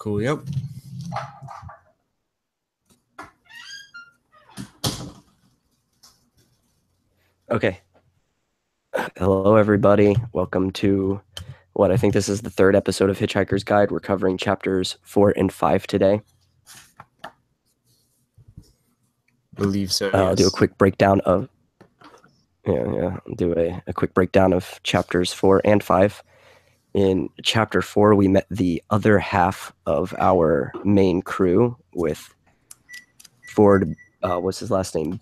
Cool. Yep. Okay. Hello, everybody. Welcome to what I think this is the third episode of Hitchhiker's Guide. We're covering chapters 4 and 5 today. Believe so. I'll do a quick breakdown of I'll do a quick breakdown of chapters 4 and 5. In chapter 4, we met the other half of our main crew with Ford. What's his last name?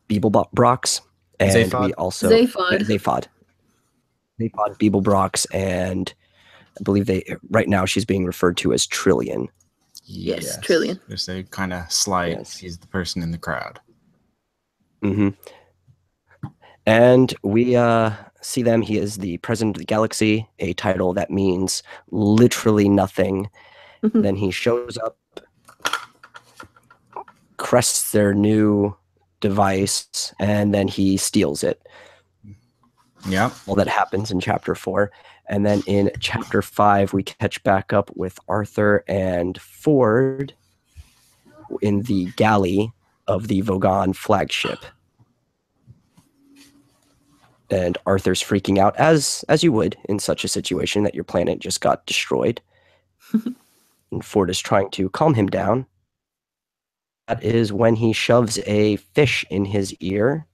Beeblebrox. And Zaphod. we also Zaphod, Beeblebrox, and I believe right now she's being referred to as Trillion. Yes, Trillion. Just a kind of slight. Yes. He's the person in the crowd. Mm-hmm. And we see them. He is the president of the galaxy, a title that means literally nothing. Then he shows up, crests their new device, and then he steals it. Yeah. All that happens in chapter 4. And then in chapter 5, we catch back up with Arthur and Ford in the galley of the Vogon flagship. And Arthur's freaking out, as you would in such a situation that your planet just got destroyed. And Ford is trying to calm him down. That is when he shoves a fish in his ear,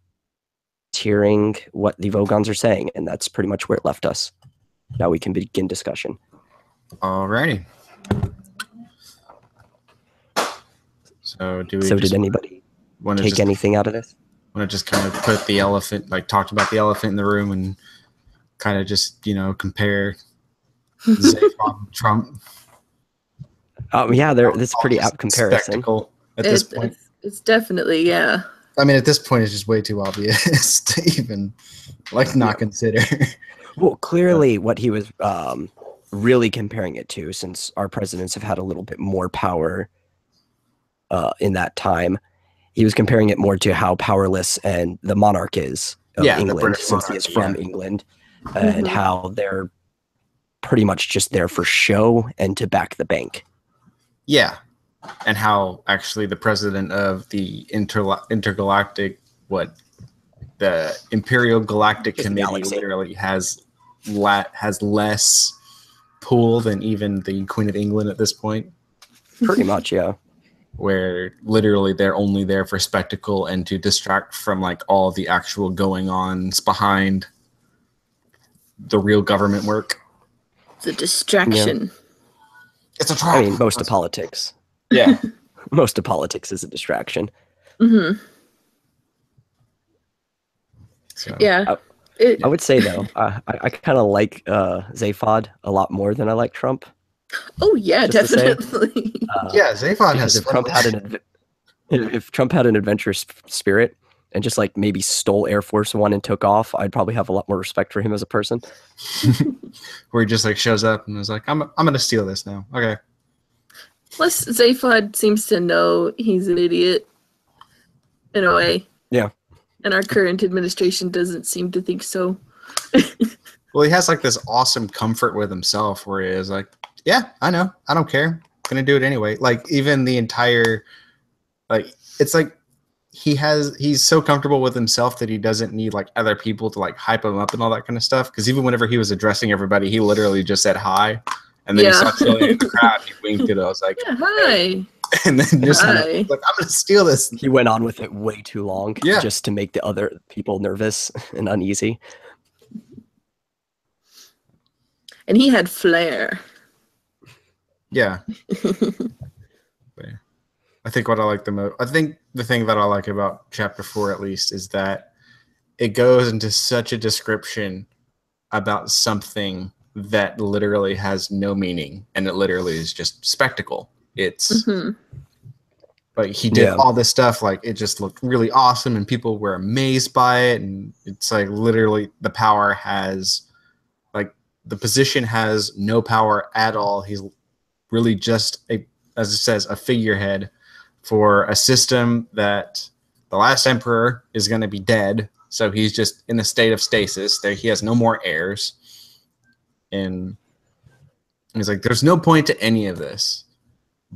hearing what the Vogons are saying, and that's pretty much where it left us. Now we can begin discussion. Alrighty. So did anybody take anything out of this? Want to just kind of put the elephant, talked about the elephant in the room and kind of just, compare Zaphod and Trump. Yeah, that's a pretty apt comparison. Spectacle at this point. It's definitely, yeah. I mean, at this point, it's just way too obvious to even, not consider. Well, clearly what he was really comparing it to, since our presidents have had a little bit more power in that time, he was comparing it more to how powerless and the monarch is of England, since he is from England, and how they're pretty much just there for show and to back the bank. Yeah, and how actually the president of the intergalactic, the Imperial Galactic Committee literally has less pull than even the Queen of England at this point. Pretty much, yeah. Where literally they're only there for spectacle and to distract from all the actual going-ons behind the real government work. The distraction. Yeah. It's a trap. I mean, most of politics. Yeah. Most of politics is a distraction. Mm-hmm. So. Yeah. I would say, though, I kind of like Zaphod a lot more than I like Trump. Oh, yeah, definitely. Zaphod has if Trump had an adventurous spirit and just maybe stole Air Force One and took off, I'd probably have a lot more respect for him as a person. Where he just shows up and is I'm gonna steal this now. Okay. Plus, Zaphod seems to know he's an idiot in a way. Yeah. And our current administration doesn't seem to think so. Well, he has this awesome comfort with himself where he is yeah, I know. I don't care. I'm gonna do it anyway. Even the entire it's he's so comfortable with himself that he doesn't need other people to hype him up and all that kind of stuff. Because even whenever he was addressing everybody, he literally just said hi, and then he saw Chili in the crowd. He winked at it. I was like, yeah, hi. And then just I'm gonna steal this. He went on with it way too long, just to make the other people nervous and uneasy. And he had flair. Yeah. I think what I like the most, I think the thing that I like about chapter 4 at least is that it goes into such a description about something that literally has no meaning, and it literally is just spectacle. It's he did all this stuff, it just looked really awesome and people were amazed by it, and it's literally the power has the position has no power at all. He's really just as it says, a figurehead for a system that the last emperor is going to be dead. So he's just in a state of stasis. He has no more heirs. And he's there's no point to any of this.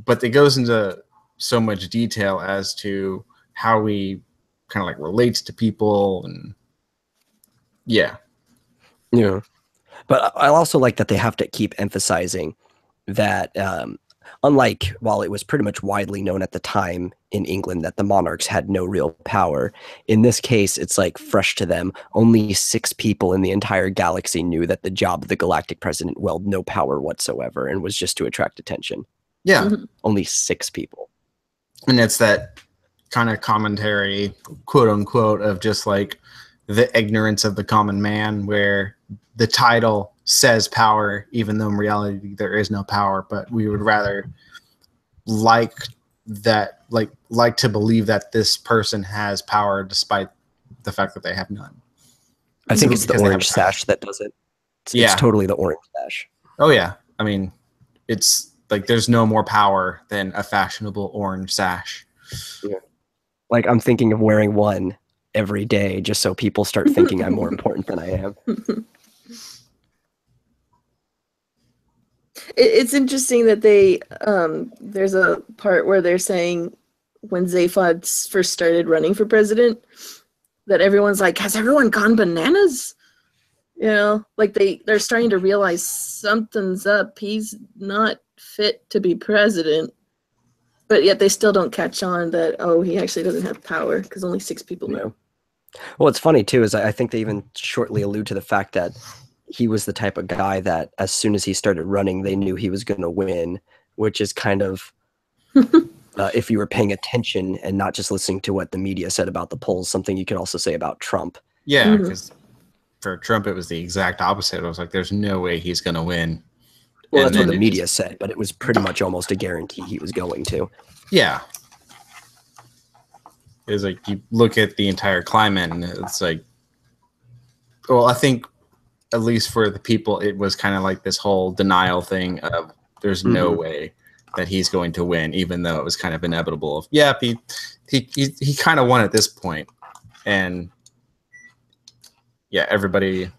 but it goes into so much detail as to how he kind of like relates to people, and yeah. But I also like that they have to keep emphasizing that, unlike while it was pretty much widely known at the time in England that the monarchs had no real power, in this case, it's like fresh to them. Only 6 people in the entire galaxy knew that the job of the galactic president held no power whatsoever and was just to attract attention. Yeah. Only 6 people. And it's that kind of commentary, quote unquote, of just like the ignorance of the common man, where the title says power, even though in reality there is no power, but we would rather like to believe that this person has power despite the fact that they have none. I think it's the orange sash that does it. It's totally the orange sash. Oh yeah. I mean, it's like there's no more power than a fashionable orange sash. Yeah. Like I'm thinking of wearing one every day just so people start thinking I'm more important than I am. It's interesting that they there's a part where they're saying when Zaphod first started running for president that everyone's like, has everyone gone bananas? You know, like they're starting to realize something's up. He's not fit to be president. But yet they still don't catch on that, oh, he actually doesn't have power because only 6 people know. Well, what's funny, too, is I think they even shortly allude to the fact that he was the type of guy that as soon as he started running, they knew he was going to win, which is kind of, if you were paying attention and not just listening to what the media said about the polls, something you could also say about Trump. Yeah, because for Trump, it was the exact opposite. It was like, there's no way he's going to win. Well, that's what the media said, but it was pretty much almost a guarantee he was going to. Yeah. It was like, you look at the entire climate, and it's like, well, I think, at least for the people, it was kind of like this whole denial thing of there's no way that he's going to win, even though it was kind of inevitable. Of, yeah, he kind of won at this point. And, yeah, everybody,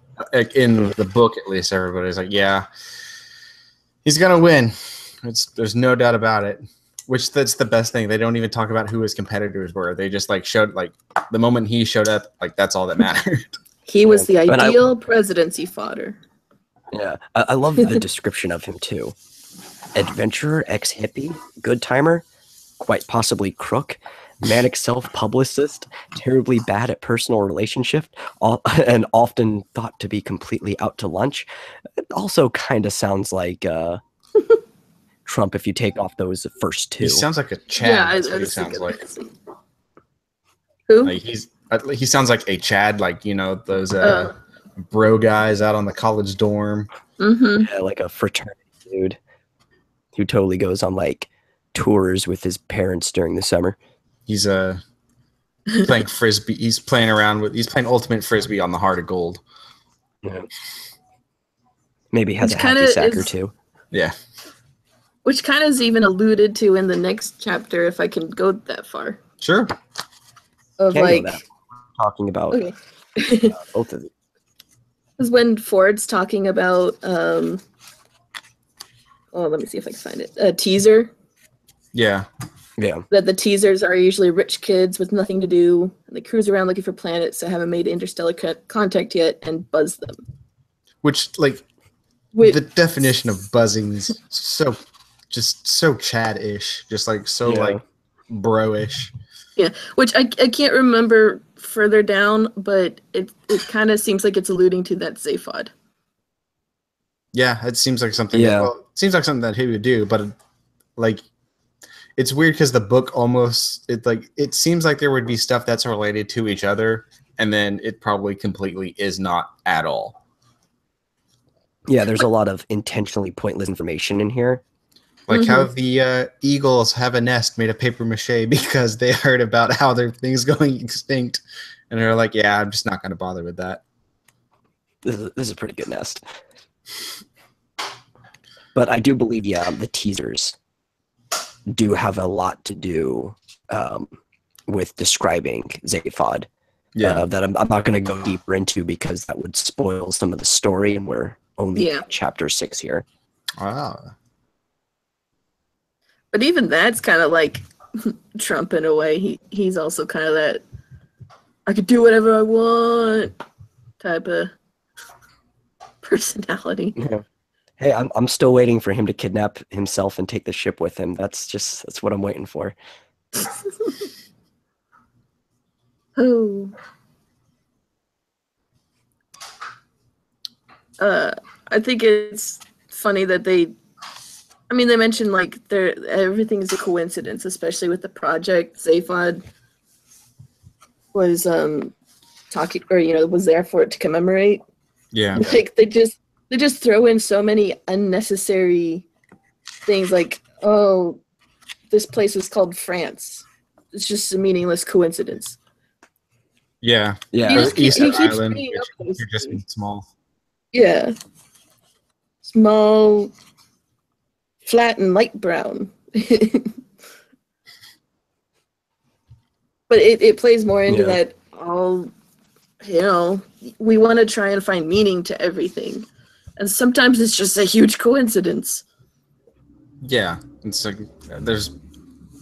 in the book at least, everybody's like, yeah, he's going to win. There's no doubt about it. Which that's the best thing. They don't even talk about who his competitors were. They just like showed like the moment he showed up, like that's all that mattered. He was the ideal presidency fodder. Yeah, I love the description of him too. Adventurer, ex-hippie, good timer, quite possibly crook, manic self-publicist, terribly bad at personal relationship, and often thought to be completely out to lunch. It also kind of sounds like Trump if you take off those first 2. He sounds like a Chad. Yeah, that's what he sounds like. Who? Like he sounds like a Chad, like, you know, those bro guys out on the college dorm. Yeah, like a fraternity dude who totally goes on like tours with his parents during the summer. He's playing frisbee. He's playing ultimate frisbee on the Heart of Gold. Yeah. Maybe has a hacky sack or 2. Yeah. Which kind of is even alluded to in the next chapter, if I can go that far. Sure. Of like talking about both of these. Is when Ford's talking about let me see if I can find it. A teaser. Yeah. Yeah. That the teasers are usually rich kids with nothing to do, and they cruise around looking for planets that haven't made interstellar contact yet and buzz them. Which, like, the definition of buzzing is so Chad-ish, just like so like bro-ish. Yeah, which I can't remember further down, but it kind of seems like it's alluding to that Zaphod. Yeah, it seems like something. Yeah, it seems like something that he would do, but like, it's weird because the book it seems like there would be stuff that's related to each other, and then it probably completely is not at all. Yeah, there's a lot of intentionally pointless information in here. Like how the eagles have a nest made of paper mache because they heard about how their thing's going extinct, and they're like, "Yeah, I'm just not going to bother with that." This is a pretty good nest. But I do believe, the teasers do have a lot to do with describing Zaphod. Yeah, that I'm not going to go deeper into because that would spoil some of the story, and we're only chapter 6 here. Wow. But even that's kind of like Trump in a way. He's also kind of that I could do whatever I want type of personality. Yeah. Hey, I'm still waiting for him to kidnap himself and take the ship with him. That's what I'm waiting for. Oh. I think it's funny that they mentioned like everything is a coincidence, especially with the project. Zaphod was talking, or was there for it to commemorate. Yeah. Like they just throw in so many unnecessary things, like, oh, this place was called France. It's just a meaningless coincidence. Yeah. Yeah. Easter keeps Island, bringing up which those you're just things. small. Yeah. Small, flat, and light brown. But it plays more into that we want to try and find meaning to everything. And sometimes it's just a huge coincidence. Yeah. It's like there's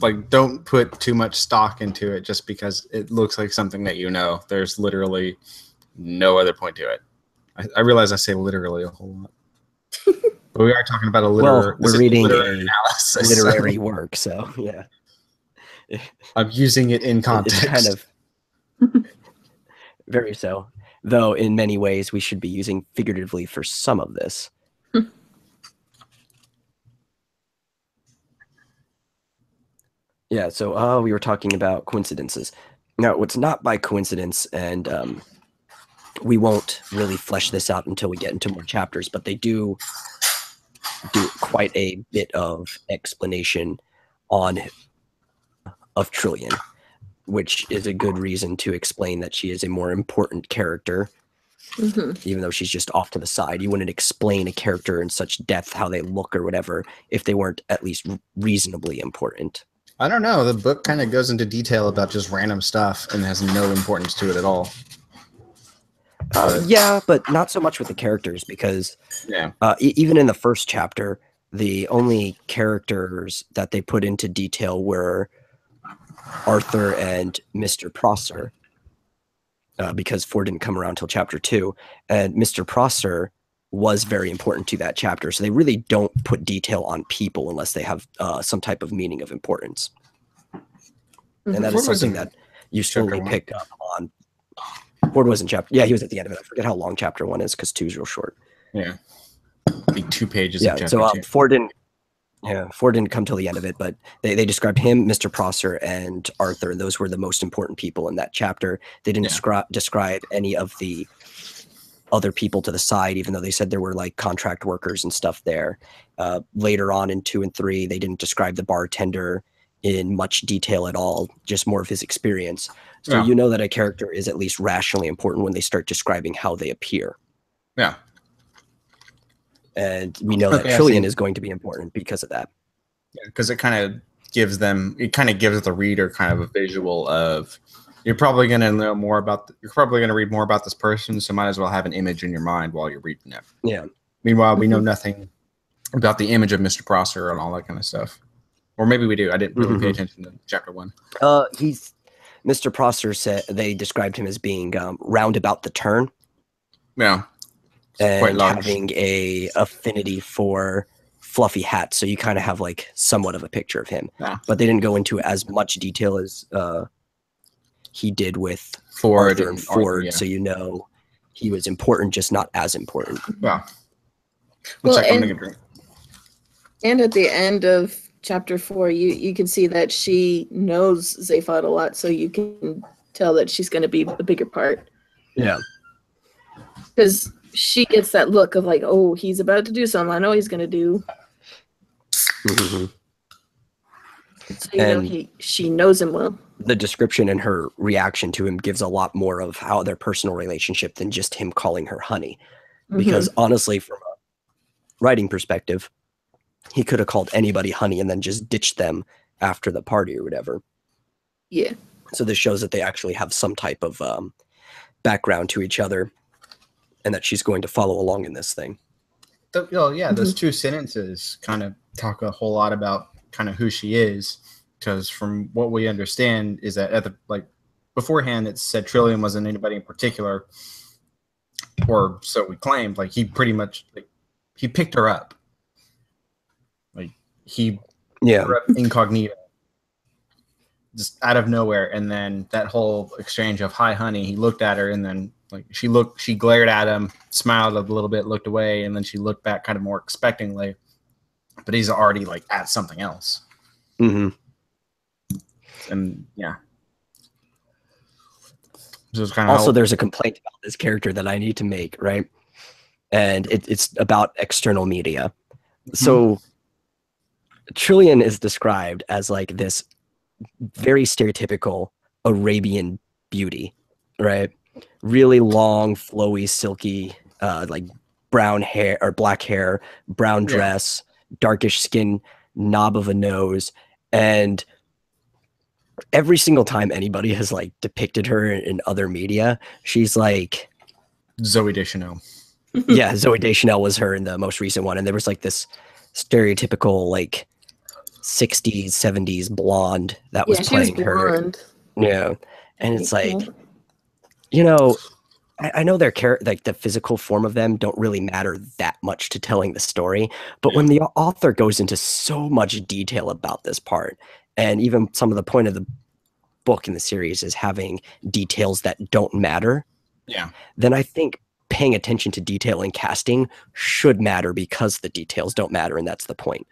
like don't put too much stock into it just because it looks like something that you know. There's literally no other point to it. I realize I say literally a whole lot. But we are talking about we're reading literary a analysis, literary so work, so yeah. I'm using it in context. It's kind of very so. Though in many ways we should be using figuratively for some of this. Yeah, so we were talking about coincidences. Now, it's not by coincidence, and we won't really flesh this out until we get into more chapters, but they do quite a bit of explanation of Trillian, which is a good reason to explain that she is a more important character, even though she's just off to the side. You wouldn't explain a character in such depth, how they look or whatever, if they weren't at least reasonably important. I don't know. The book kind of goes into detail about just random stuff and has no importance to it at all. Yeah, but not so much with the characters, because even in the first chapter, the only characters that they put into detail were Arthur and Mr. Prosser, because 4 didn't come around till chapter 2, and Mr. Prosser was very important to that chapter. So they really don't put detail on people unless they have some type of meaning of importance. And that is something that you slowly pick up on. Ford was in chapter. Yeah, he was at the end of it. I forget how long chapter 1 is because 2 is real short. Yeah, like 2 pages. Yeah, of chapter so 2. Ford didn't come till the end of it, but they described him, Mr. Prosser, and Arthur. Those were the most important people in that chapter. They didn't describe any of the other people to the side, even though they said there were like contract workers and stuff there. Later on in 2 and 3, they didn't describe the bartender in much detail at all, just more of his experience. So you know that a character is at least rationally important when they start describing how they appear. Yeah. And we know that Trillian is going to be important because of that. Yeah, because it kind of gives the reader kind of a visual of you're probably going to know more about you're probably going to read more about this person, so might as well have an image in your mind while you're reading it. Yeah. Meanwhile, we know nothing about the image of Mr. Prosser and all that kind of stuff. Or maybe we do. I didn't really pay attention to chapter 1. Mr. Prosser said they described him as being round about the turn. Yeah. And having a affinity for fluffy hats, so you kind of have like somewhat of a picture of him. Yeah. But they didn't go into as much detail as he did with Ford Arthur and Ford, so you know he was important, just not as important. Yeah. And at the end of chapter 4, you can see that she knows Zaphod a lot, so you can tell that she's going to be a bigger part. Yeah. Because she gets that look of like, oh, he's about to do something. I know he's going to do. Mm-hmm. So you know she knows him well. The description and her reaction to him gives a lot more of how their personal relationship than just him calling her honey. Because honestly, from a writing perspective, he could have called anybody honey and then just ditched them after the party or whatever. Yeah. So this shows that they actually have some type of background to each other and that she's going to follow along in this thing. Those 2 sentences kind of talk a whole lot about kind of who she is, because from what we understand is that beforehand it said Trillium wasn't anybody in particular, or so we claimed. Like he pretty much he picked her up, like he Yeah. her up incognito, just out of nowhere. And then that whole exchange of "Hi, honey," he looked at her, and then she glared at him, smiled a little bit, looked away, and then she looked back kind of more expectingly. But he's already at something else. Mm-hmm. And yeah. So it's kind of also, there's a complaint about this character that I need to make, right? And it's about external media. Mm-hmm. So Trillian is described as this very stereotypical Arabian beauty, right? Really long, flowy, silky, brown hair or black hair, brown dress, darkish skin, knob of a nose. And every single time anybody has depicted her in other media, she's like Zooey Deschanel. Yeah, Zooey Deschanel was her in the most recent one. And there was this stereotypical 60s, 70s blonde that was playing her. Yeah. And it's I know their the physical form of them don't really matter that much to telling the story, but when the author goes into so much detail about this part, and even some of the point of the book in the series is having details that don't matter, then I think paying attention to detail in casting should matter because the details don't matter, and that's the point.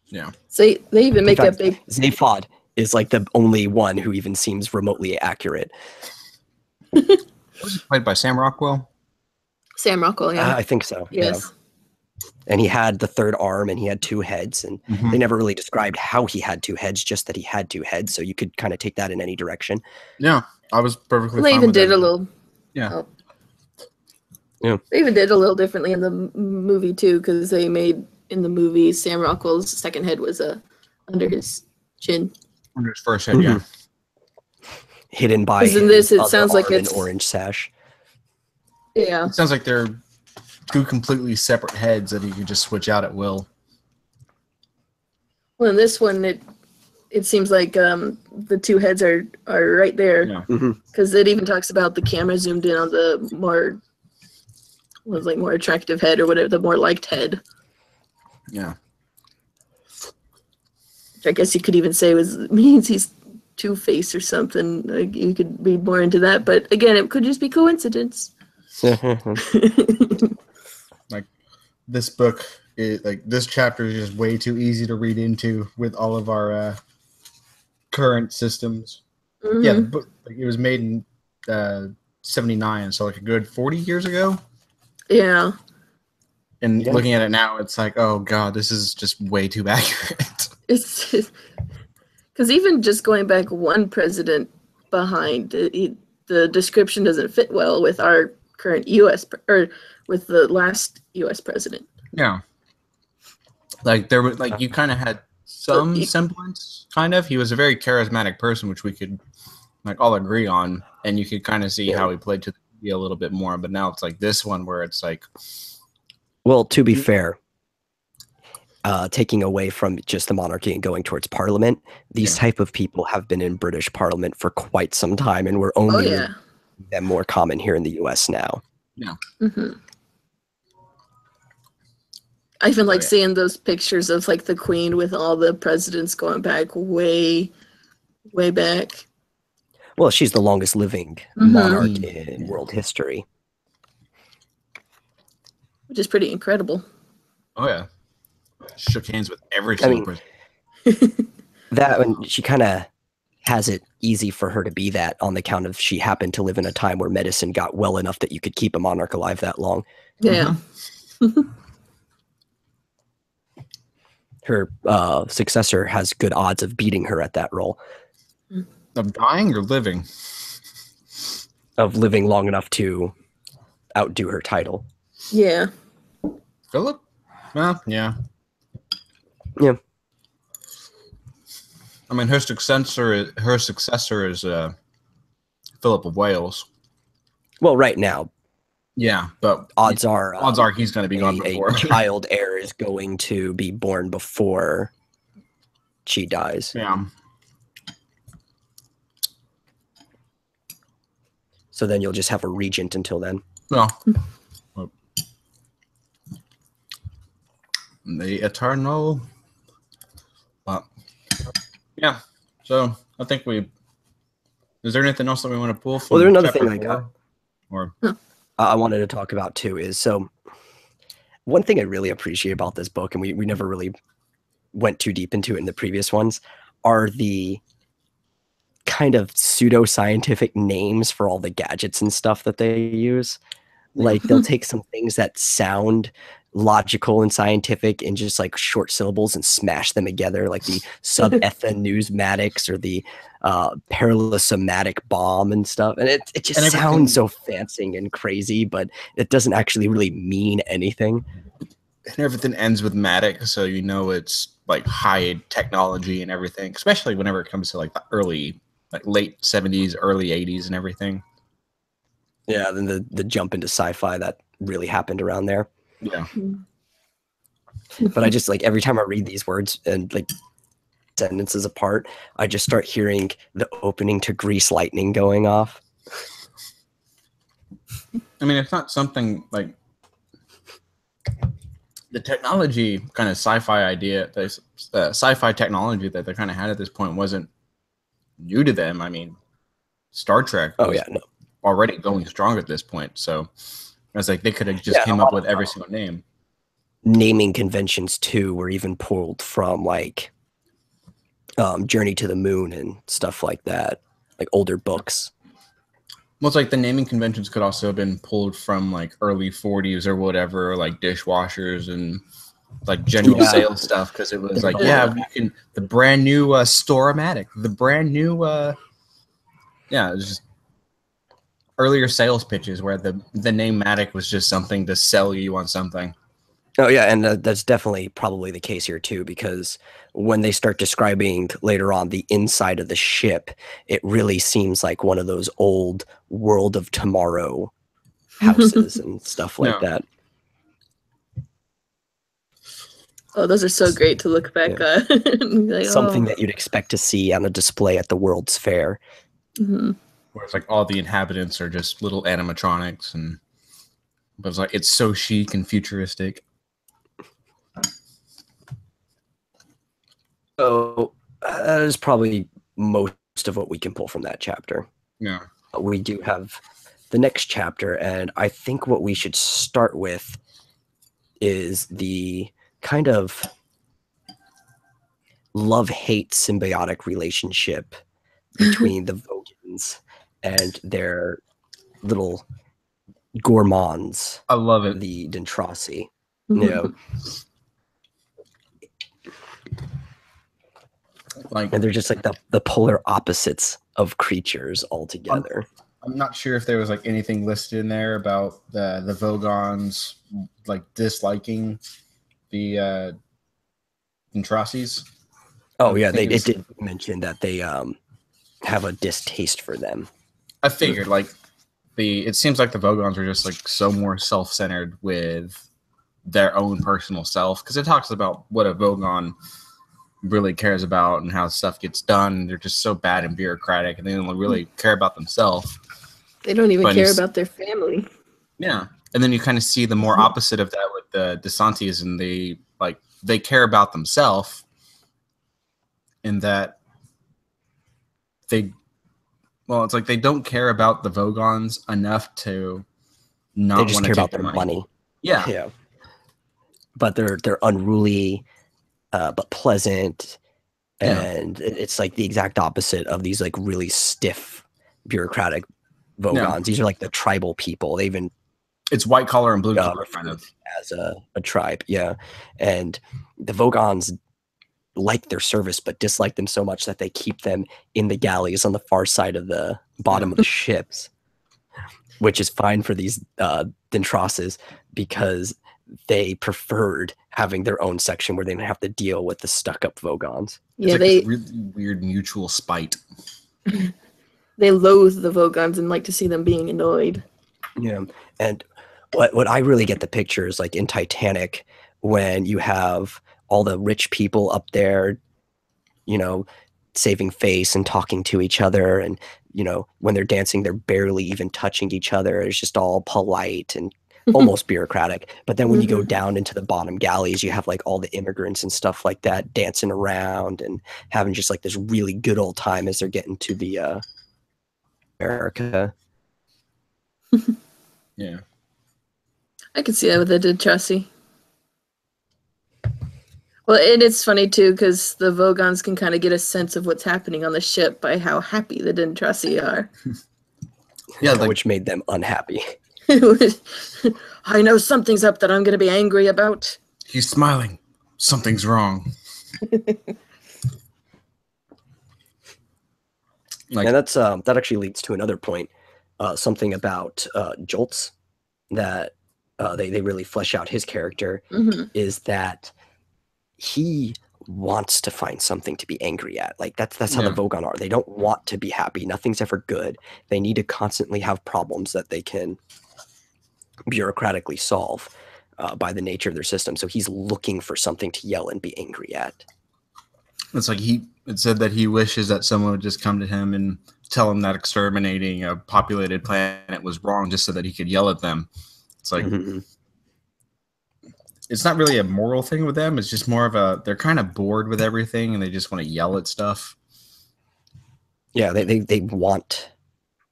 Yeah. So they even make a big Zaphod is the only one who even seems remotely accurate. Was it played by Sam Rockwell? Sam Rockwell, yeah. I think so. Yes. Yeah. And he had the third arm and he had two heads, and they never really described how he had two heads, just that he had two heads. So you could kind of take that in any direction. Yeah. I was perfectly fine They even with did that. a little. Yeah. Oh. Yeah. They even did a little differently in the movie too, because they made in the movie Sam Rockwell's second head was under his chin. Under his first head, yeah. Hidden by in this, it sounds like an it's orange sash. Yeah. It sounds like they're two completely separate heads that you can just switch out at will. Well, in this one, it seems like the two heads are right there. Yeah. Because it even talks about the camera zoomed in on the more attractive head or whatever, the more liked head. Yeah. Which I guess you could even say means he's Two-Face or something. You could read more into that, but again, it could just be coincidence. This book is this chapter is just way too easy to read into with all of our current systems. Mm-hmm. Yeah, the book it was made in 79, so a good 40 years ago. Yeah. And looking at it now, it's oh god, this is just way too accurate. It's because even just going back one president behind, the description doesn't fit well with our current U.S. or with the last U.S. president. Yeah. There was you kind of had some semblance, kind of. He was a very charismatic person, which we could all agree on, and you could kind of see how he played to the media a little bit more. But now it's this one where it's well, to be fair, taking away from just the monarchy and going towards parliament, these type of people have been in British parliament for quite some time, and we're only them more common here in the U.S. now. Yeah. Mm-hmm. I even seeing those pictures of the Queen with all the presidents going back way, way back. Well, she's the longest living monarch in world history. Which is pretty incredible. Oh, yeah. Shook hands with every single person. That when she kind of has it easy for her to be that on the count of she happened to live in a time where medicine got well enough that you could keep a monarch alive that long. Yeah. Her successor has good odds of beating her at that role. Of dying or living? Of living long enough to outdo her title. Yeah. Philip? Well, yeah. Yeah. I mean, her successor is Philip of Wales. Well, right now. Yeah, but odds are he's going to be gone a before. child heir is going to be born before she dies. Yeah. So then you'll just have a regent until then. Well, the eternal. Yeah. So I think we. Is there anything else that we want to pull from? Well, there's another chapter thing 4? Or I wanted to talk about too is so one thing I really appreciate about this book, and we never really went too deep into it in the previous ones, are the kind of pseudo-scientific names for all the gadgets and stuff that they use. Like they'll take some things that sound logical and scientific and just like short syllables and smash them together, like the subathanusmatics or the paralosomatic bomb and stuff. And it just sounds so fancy and crazy, but it doesn't actually really mean anything. And everything ends with matic, so you know it's like high technology and everything, especially whenever it comes to like the early, like late 70s, early 80s and everything. Yeah, then the jump into sci-fi that really happened around there. Yeah. But I just like every time I read these words and like sentences apart, I just start hearing the opening to Grease Lightning going off. I mean, it's not something like the technology kind of sci-fi idea, the sci-fi technology that they kind of had at this point wasn't new to them. I mean, Star Trek was already going strong at this point. So I was like, they could have just came up with every single name. Naming conventions too were even pulled from like Journey to the Moon and stuff like that, like older books. Well, it's like the naming conventions could also have been pulled from like early 40s or whatever, like dishwashers and like general sales stuff, because it was like, we can the brand new Storamatic, the brand new it was just earlier sales pitches where the name Matic was just something to sell you on something. Oh yeah, and that's definitely probably the case here too, because when they start describing later on the inside of the ship, it really seems like one of those old World of Tomorrow houses and stuff like that. Oh, those are so great to look back at. Like, something that you'd expect to see on a display at the World's Fair. Mm-hmm. Where it's like all the inhabitants are just little animatronics, but it's like it's so chic and futuristic. So that is probably most of what we can pull from that chapter. Yeah. We do have the next chapter, and I think what we should start with is the kind of love-hate symbiotic relationship between the Vogons and their little gourmands. I love it. The Dentrasi. Like, and they're just like the polar opposites of creatures altogether. I'm not sure if there was like anything listed in there about the Vogons like disliking the Dentrasis. Oh yeah, it did mention that they have a distaste for them. I figured like it seems like the Vogons are just like so more self-centered with their own personal self, because it talks about what a Vogon really cares about and how stuff gets done. They're just so bad and bureaucratic, and they don't really care about themselves. They don't even care about their family. Yeah, and then you kind of see the more opposite of that with the DeSantis, and they care about themselves, in that it's like they don't care about the Vogons enough to not want to take about their their money. Yeah. But they're unruly, but pleasant, and it's like the exact opposite of these like really stiff bureaucratic Vogons. These are like the tribal people. They even it's white collar and blue collar kind of as a tribe, and the Vogons like their service but dislike them so much that they keep them in the galleys on the far side of the bottom of the ships, which is fine for these Dentrasis, because they preferred having their own section where they didn't have to deal with the stuck-up Vogons. Yeah, it's like this really weird mutual spite. They loathe the Vogons and like to see them being annoyed. Yeah, and what I really get the picture is like in Titanic when you have all the rich people up there, you know, saving face and talking to each other, and you know, when they're dancing, they're barely even touching each other. It's just all polite and almost bureaucratic. But then when you go down into the bottom galleys, you have like all the immigrants and stuff like that dancing around and having just like this really good old time as they're getting to the America. Yeah. I could see that with the Dintrasi. Well, and it's funny too because the Vogons can kind of get a sense of what's happening on the ship by how happy the Dintrasi are. Yeah, like, which made them unhappy. I know something's up that I'm going to be angry about. He's smiling. Something's wrong. Like, and that's that actually leads to another point. Something about Jolts that they really flesh out his character is that he wants to find something to be angry at. Like that's how the Vogon are. They don't want to be happy. Nothing's ever good. They need to constantly have problems that they can bureaucratically solve by the nature of their system. So he's looking for something to yell and be angry at. It's like it said that he wishes that someone would just come to him and tell him that exterminating a populated planet was wrong just so that he could yell at them. It's like it's not really a moral thing with them. It's just more of they're kind of bored with everything and they just want to yell at stuff. Yeah, they want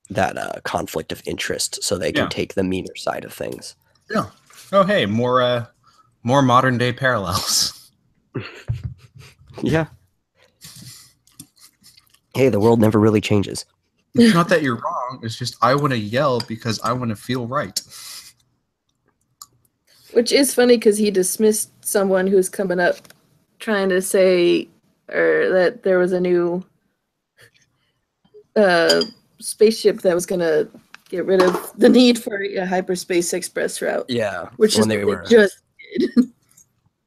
that conflict of interest so they can take the meaner side of things. Yeah. Oh, hey, more modern day parallels. Yeah. Hey, the world never really changes. It's not that you're wrong. It's just I want to yell because I want to feel right. Which is funny because he dismissed someone who's coming up trying to say that there was a new spaceship that was going to get rid of the need for a hyperspace express route. Yeah. Which is they just did.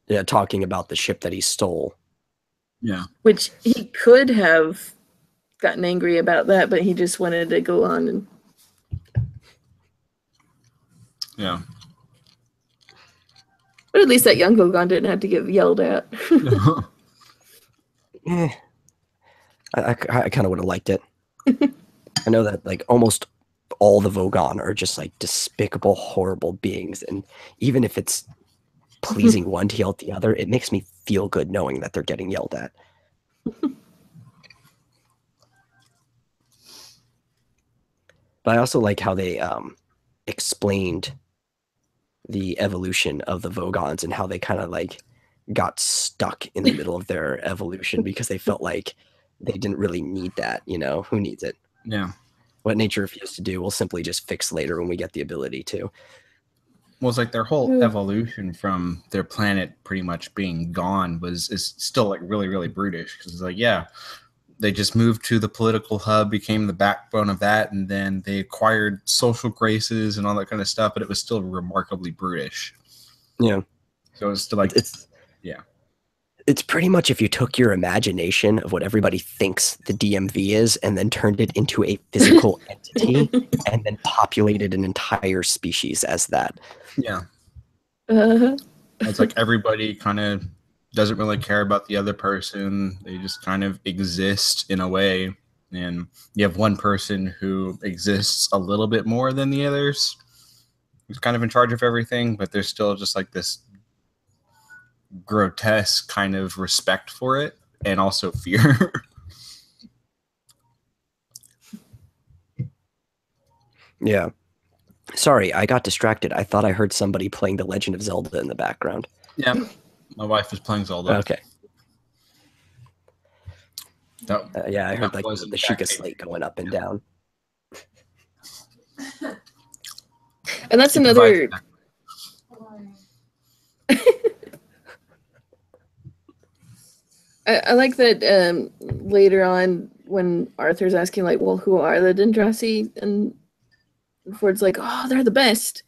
Yeah, talking about the ship that he stole. Yeah. Which he could have gotten angry about that, but he just wanted to go on and... Yeah. But at least that young Vogon didn't have to get yelled at. I kind of would have liked it. I know that like almost all the Vogon are just like despicable, horrible beings, and even if it's pleasing one to yell at the other, it makes me feel good knowing that they're getting yelled at. But I also like how they explained the evolution of the Vogons and how they kind of like got stuck in the middle of their evolution because they felt like they didn't really need that. You know, who needs it? Yeah. What nature refused to do, we'll simply just fix later when we get the ability to. Well, it's like their whole evolution from their planet pretty much being gone is still like really, really brutish. Because it's like, yeah, they just moved to the political hub, became the backbone of that, and then they acquired social graces and all that kind of stuff, but it was still remarkably brutish. Yeah. So it's still like, it's pretty much if you took your imagination of what everybody thinks the DMV is and then turned it into a physical entity and then populated an entire species as that. Yeah. It's like everybody kind of doesn't really care about the other person. They just kind of exist in a way. And you have one person who exists a little bit more than the others, who's kind of in charge of everything, but there's still just like this grotesque kind of respect for it and also fear. Yeah. Sorry, I got distracted. I thought I heard somebody playing The Legend of Zelda in the background. Yeah. My wife was playing Zelda. Okay. Yeah, I heard like the Sheikah slate going up and down. And that's another... I like that later on when Arthur's asking, like, well, who are the Dintrasi? And Ford's like, oh, they're the best.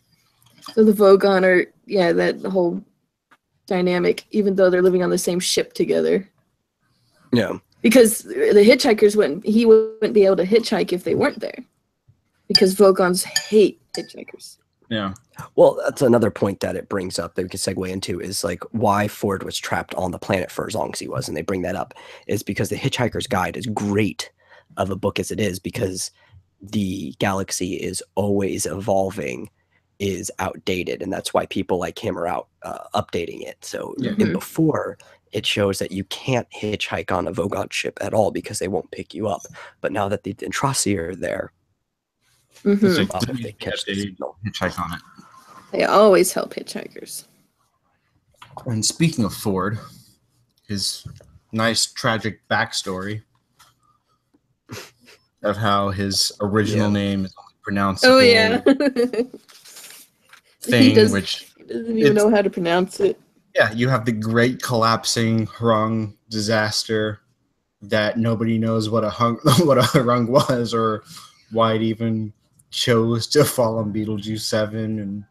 So the Vogon are, that whole dynamic, even though they're living on the same ship together. Yeah. Because the hitchhikers wouldn't be able to hitchhike if they weren't there. Because Vogons hate hitchhikers. Yeah. Well, that's another point that it brings up that we can segue into is like why Ford was trapped on the planet for as long as he was, and they bring that up is because the Hitchhiker's Guide is great of a book as it is because the galaxy is always evolving, is outdated, and that's why people like him are out updating it. So Yeah. in before, it shows that you can't hitchhike on a Vogon ship at all because they won't pick you up. But now that the Antraci are there, It's like, up if they catch the signal. hitchhike on it. They always help hitchhikers. And speaking of Ford, his nice tragic backstory of how his original name is only pronounced Oh yeah. thing, he doesn't even know how to pronounce it. Yeah, you have the great collapsing Hrung disaster that nobody knows what a Hrung was or why it even chose to fall on Beetlejuice 7, and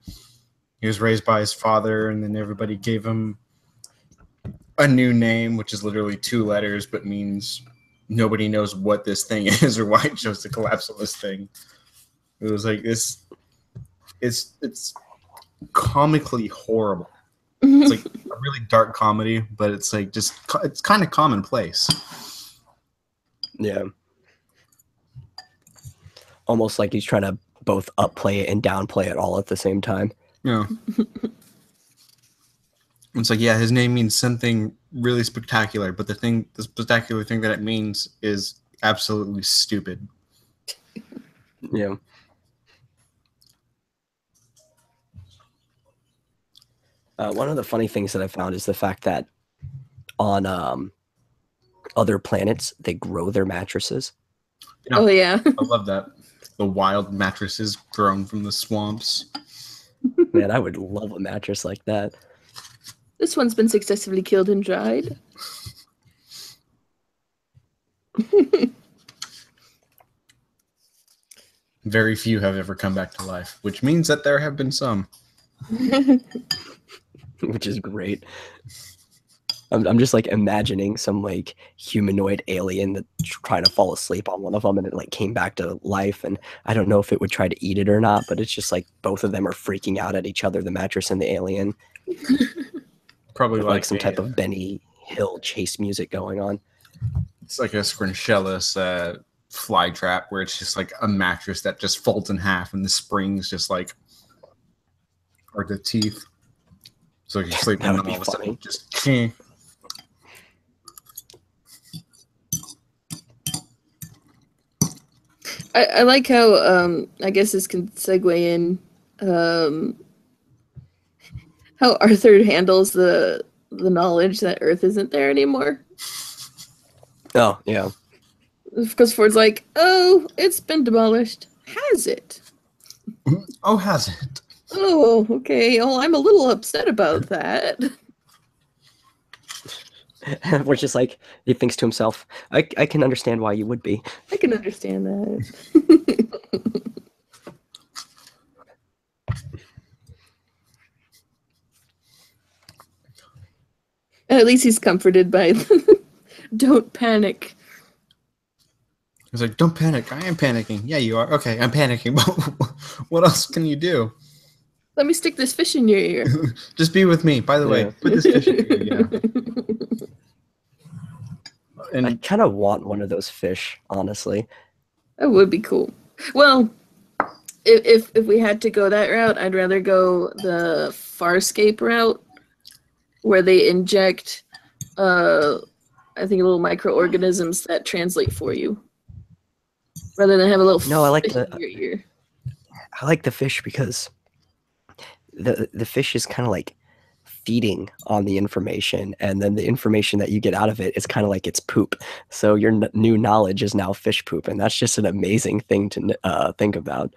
he was raised by his father, and then everybody gave him a new name, which is literally 2 letters, but means nobody knows what this thing is or why it chose to collapse on this thing. It was like this. It's comically horrible. It's like a really dark comedy, but it's like it's kind of commonplace. Yeah. Almost like he's trying to both upplay it and downplay it all at the same time. Yeah. It's like, yeah, his name means something really spectacular, but the spectacular thing that it means is absolutely stupid. Yeah. One of the funny things that I found is the fact that on other planets, they grow their mattresses. Yeah. Oh, yeah. I love that. The wild mattresses grown from the swamps. Man, I would love a mattress like that. This one's been successfully killed and dried. Very few have ever come back to life, which means that there have been some. Which is great. I'm just like imagining some like humanoid alien that trying to fall asleep on one of them and it like came back to life, and I don't know if it would try to eat it or not, but it's just like both of them are freaking out at each other, the mattress and the alien. Probably like some type of Benny Hill chase music going on. It's like a Scrunchellus fly trap where it's just like a mattress that just folds in half and the springs just like are the teeth. So you're sleeping and all of a sudden just I like how I guess this can segue in how Arthur handles the knowledge that Earth isn't there anymore. Oh, yeah. Because Ford's like, oh, it's been demolished. Has it? Oh, has it? Oh, okay. Oh, I'm a little upset about that. We're just like, he thinks to himself, I can understand why you would be. I can understand that. At least he's comforted by don't panic. He's like, don't panic. I am panicking. Yeah, you are. Okay, I'm panicking. What else can you do? Let me stick this fish in your ear. Just be with me. By the way, put this fish in your ear. Yeah. And I kind of want one of those fish, honestly. That would be cool. Well, if we had to go that route, I'd rather go the Farscape route, where they inject, I think, little microorganisms that translate for you, rather than have a little fish in your ear. I like the fish because the fish is kind of like feeding on the information, and then the information that you get out of it is kind of like its poop. So your new knowledge is now fish poop, and that's just an amazing thing to think about.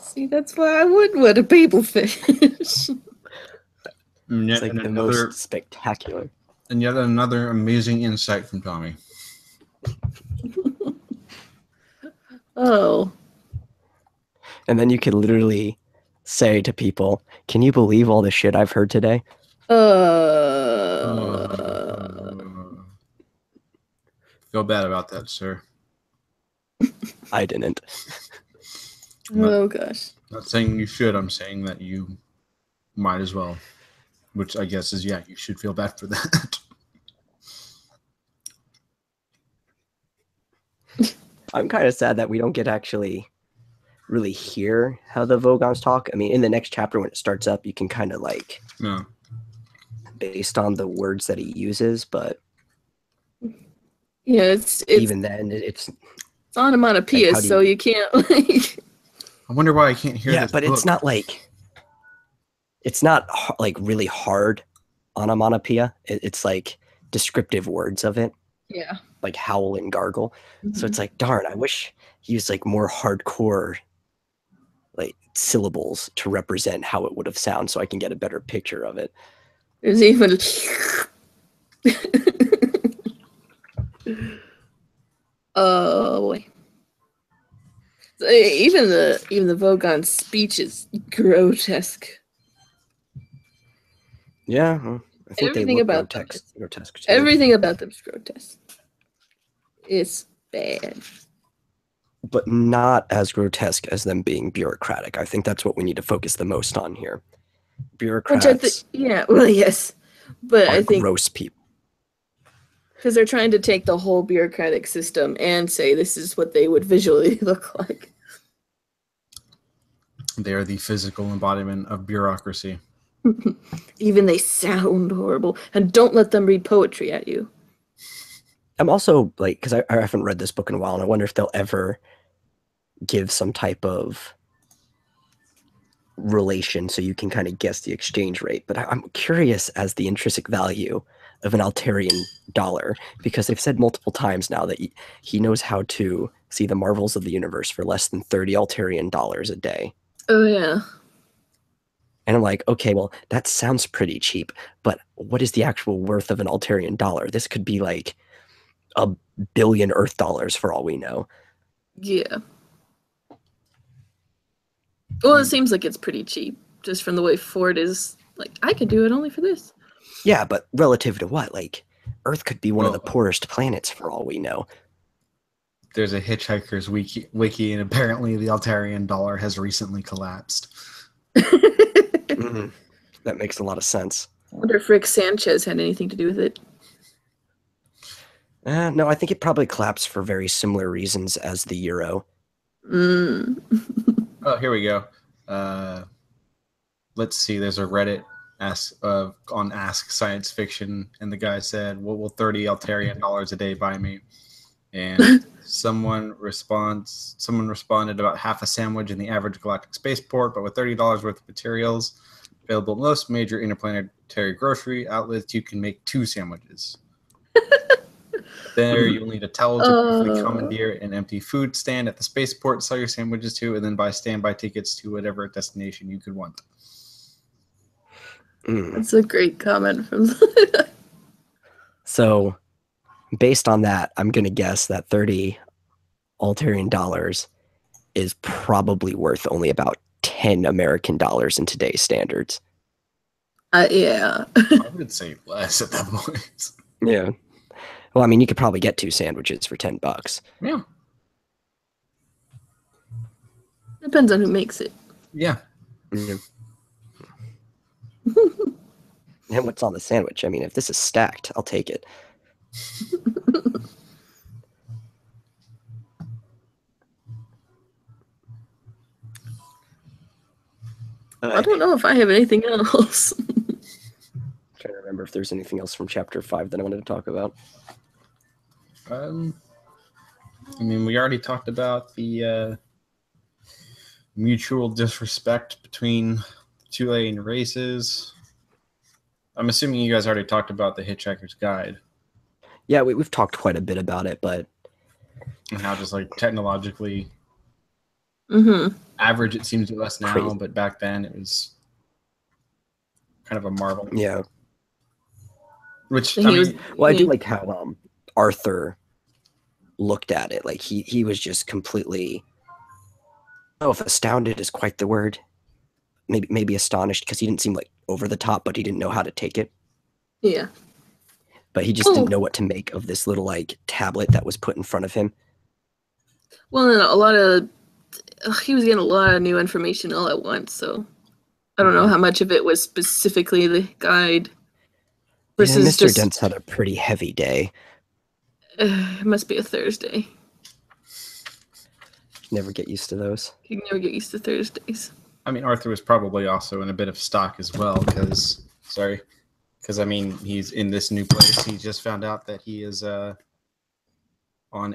See, that's why I would want a babel fish. It's like the most spectacular. And yet another amazing insight from Tommy. Oh. And then you could literally say to people, can you believe all the shit I've heard today? Feel bad about that, sir. I didn't. Oh, gosh. Not saying you should. I'm saying that you might as well. Which I guess is, yeah, you should feel bad for that. I'm kind of sad that we don't get to actually really hear how the Vogons talk. I mean, in the next chapter when it starts up, you can kind of like, No. based on the words that he uses, but Yeah, it's even then, it's onomatopoeia, how do so you- you can't like. I wonder why I can't hear yeah, this but book. it's not like really hard onomatopoeia. It's like descriptive words of it, Yeah. like howl and gargle. Mm-hmm. So it's like, darn, I wish he used like more hardcore like syllables to represent how it would have sounded, so I can get a better picture of it. There's even. Oh boy. Even the Vogon speech is grotesque. Yeah, well, I think Everything they look about them grotesque too. Everything about them's grotesque. It's bad. But not as grotesque as them being bureaucratic. I think that's what we need to focus the most on here. Bureaucrats Yeah, well, yes, but are I think gross people. because they're trying to take the whole bureaucratic system and say this is what they would visually look like. They are the physical embodiment of bureaucracy. Even they sound horrible, and don't let them read poetry at you. I'm also like, because I haven't read this book in a while, and I wonder if they'll ever give some type of relation so you can kind of guess the exchange rate. But I'm curious as the intrinsic value of an Altarian dollar, because they've said multiple times now that he knows how to see the marvels of the universe for less than 30 Altarian dollars a day. Oh yeah. And I'm like, okay, well, that sounds pretty cheap, but what is the actual worth of an Altarian dollar? This could be like 1 billion Earth dollars for all we know. Yeah. Well, it seems like it's pretty cheap, just from the way Ford is. Like, I could do it only for this. Yeah, but relative to what? Like, Earth could be one of the poorest planets for all we know. There's a Hitchhiker's wiki, and apparently the Altarian dollar has recently collapsed. Mm-hmm. That makes a lot of sense. I wonder if Rick Sanchez had anything to do with it. No, I think it probably collapsed for very similar reasons as the euro. Oh, here we go. Let's see. There's a Reddit on Ask Science Fiction, and the guy said, "What will 30 Altarian dollars a day buy me?" And someone responded about half a sandwich in the average galactic spaceport, but with $30 worth of materials available at most major interplanetary grocery outlets, you can make 2 sandwiches. There, you'll need a towel to briefly commandeer an empty food stand at the spaceport, sell your sandwiches to, and then buy standby tickets to whatever destination you could want. That's a great comment from. So, based on that, I'm going to guess that 30 Altarian dollars is probably worth only about 10 American dollars in today's standards. Yeah. I would say less at that point. Yeah. Well, I mean, you could probably get 2 sandwiches for $10. Yeah. Depends on who makes it. Yeah. Mm-hmm. And what's on the sandwich? I mean, if this is stacked, I'll take it. I don't know if I have anything else. Trying to remember if there's anything else from chapter 5 that I wanted to talk about. I mean, we already talked about the mutual disrespect between 2 alien races. I'm assuming you guys already talked about the Hitchhiker's Guide. Yeah, we've talked quite a bit about it, but... And how just, like, technologically average, it seems less now, Crazy. But back then it was kind of a marvel. Yeah. Which, I mean, well, I do like how Arthur looked at it. Like, he was just completely... I don't know if astounded is quite the word. Maybe astonished, because he didn't seem like over the top, but he didn't know how to take it. Yeah. But he just didn't know what to make of this little like tablet that was put in front of him. Well, and a lot of he was getting a lot of new information all at once, so I don't know how much of it was specifically the guide versus Yeah, Mr. just Dent's had a pretty heavy day. it must be a Thursday. Never get used to those. You can never get used to Thursdays. I mean, Arthur was probably also in a bit of stock as well, because I mean, he's in this new place. He just found out that he is on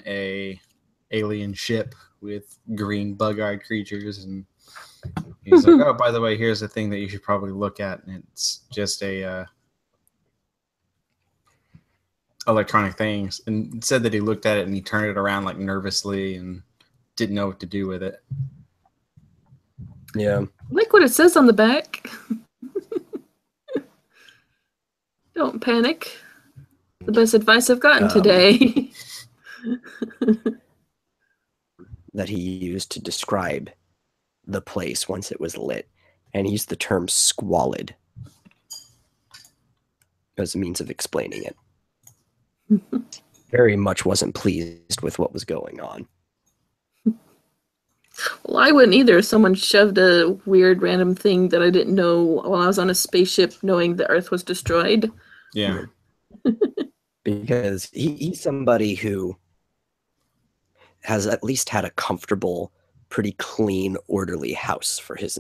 a alien ship with green bug-eyed creatures, and he's like, "Oh, by the way, here's a thing that you should probably look at," and it's just a electronic things, and it said that he looked at it and he turned it around like nervously and didn't know what to do with it. Yeah. I like what it says on the back. Don't panic. The best advice I've gotten today. That he used to describe the place once it was lit, and he used the term squalid as a means of explaining it. Very much wasn't pleased with what was going on. Well, I wouldn't either. Someone shoved a weird random thing that I didn't know while I was on a spaceship knowing the Earth was destroyed. Yeah. Because he's somebody who has at least had a comfortable, pretty clean, orderly house for his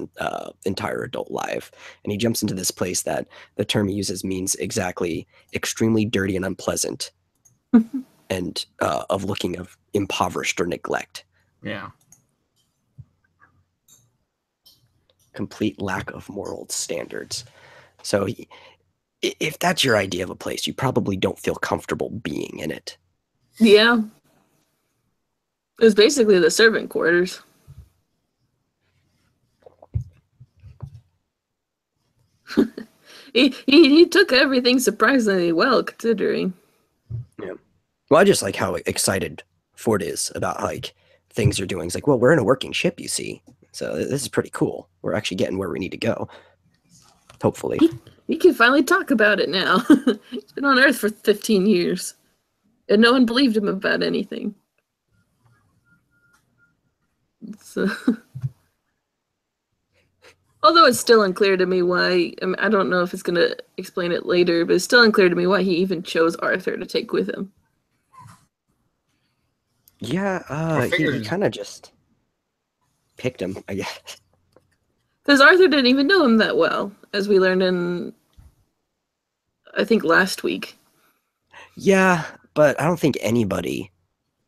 entire adult life. And he jumps into this place that the term he uses means exactly extremely dirty and unpleasant and of looking of impoverished or neglect. Yeah. Complete lack of moral standards. So if that's your idea of a place, you probably don't feel comfortable being in it. Yeah. It was basically the servant quarters. He took everything surprisingly well, considering. Yeah. Well, I just like how excited Ford is about like things are doing. He's like, well, we're in a working ship, you see. So this is pretty cool. We're actually getting where we need to go. Hopefully. He can finally talk about it now. He's been on Earth for 15 years. And no one believed him about anything. So, although it's still unclear to me why, I don't know if it's going to explain it later, but it's still unclear to me why he even chose Arthur to take with him. Yeah, he kind of just picked him, I guess. Because Arthur didn't even know him that well, as we learned in, I think, last week. Yeah, but I don't think anybody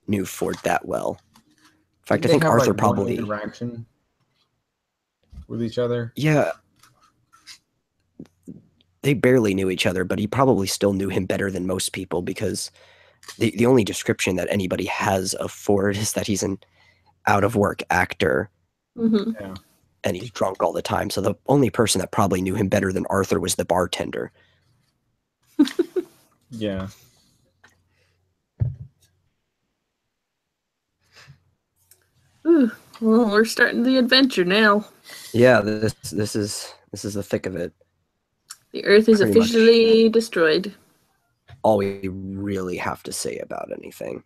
knew Ford that well. In fact, I think Arthur probably interaction with each other. Yeah, they barely knew each other, but he probably still knew him better than most people because the only description that anybody has of Ford is that he's an out-of-work actor. Mm-hmm. Yeah. And he's drunk all the time. So the only person that probably knew him better than Arthur was the bartender. Yeah. Ooh, well, we're starting the adventure now. Yeah, this is the thick of it. The Earth is officially destroyed. All we really have to say about anything.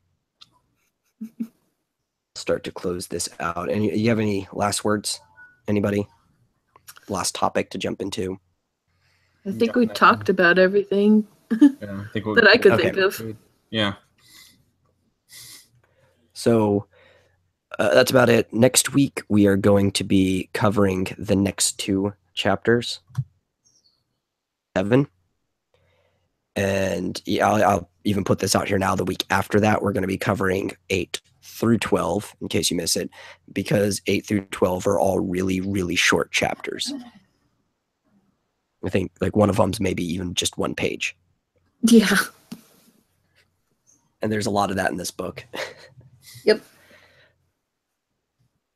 Start to close this out. And you have any last words? Anybody? Last topic to jump into? I think we talked about everything Yeah, I think that I could think of. Yeah. So that's about it. Next week, we are going to be covering the next 2 chapters. 7. And yeah, I'll even put this out here now. The week after that, we're going to be covering 8 through 12, in case you miss it, because 8 through 12 are all really, really short chapters. I think like one of them's maybe even just 1 page. Yeah. And there's a lot of that in this book. Yep.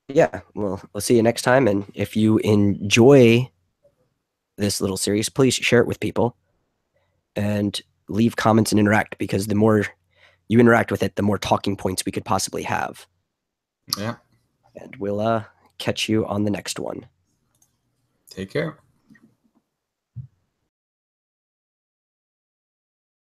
Yeah, well, we'll see you next time. And if you enjoy this little series, please share it with people and leave comments and interact, because the more you interact with it, the more talking points we could possibly have. Yeah. And we'll catch you on the next one. Take care.